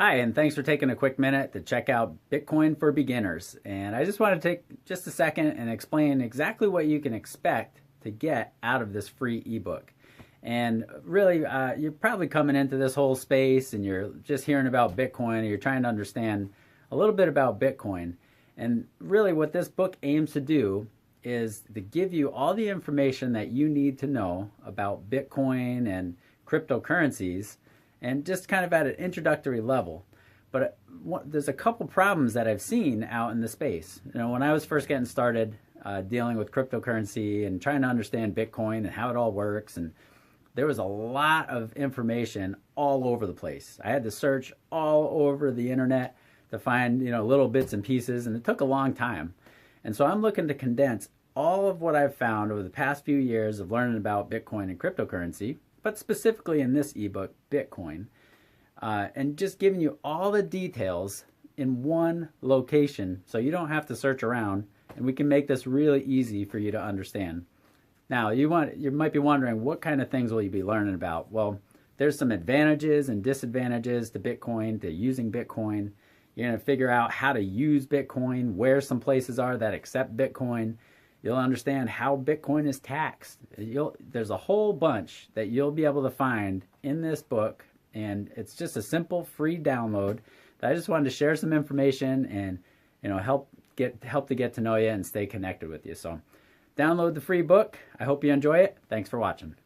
Hi, and thanks for taking a quick minute to check out Bitcoin for Beginners. And I just want to take just a second and explain exactly what you can expect to get out of this free ebook. And really, you're probably coming into this whole space and you're just hearing about Bitcoin, or you're trying to understand a little bit about Bitcoin. And really, what this book aims to do is to give you all the information that you need to know about Bitcoin and cryptocurrencies, and just kind of at an introductory level. But there's a couple problems that I've seen out in the space. When I was first getting started dealing with cryptocurrency and trying to understand Bitcoin and how it all works, and there was a lot of information all over the place. I had to search all over the internet to find little bits and pieces, and it took a long time. And so I'm looking to condense all of what I've found over the past few years of learning about Bitcoin and cryptocurrency, but specifically in this ebook, Bitcoin, and just giving you all the details in one location so you don't have to search around, and we can make this really easy for you to understand. Now, you might be wondering, what kind of things will you be learning about? Well, there's some advantages and disadvantages to Bitcoin, to using Bitcoin. You're going to figure out how to use Bitcoin, where some places are that accept Bitcoin. You'll understand how Bitcoin is taxed. There's a whole bunch that you'll be able to find in this book, and it's just a simple free download that I just wanted to share some information and help to get to know you and stay connected with you. So download the free book. I hope you enjoy it. Thanks for watching.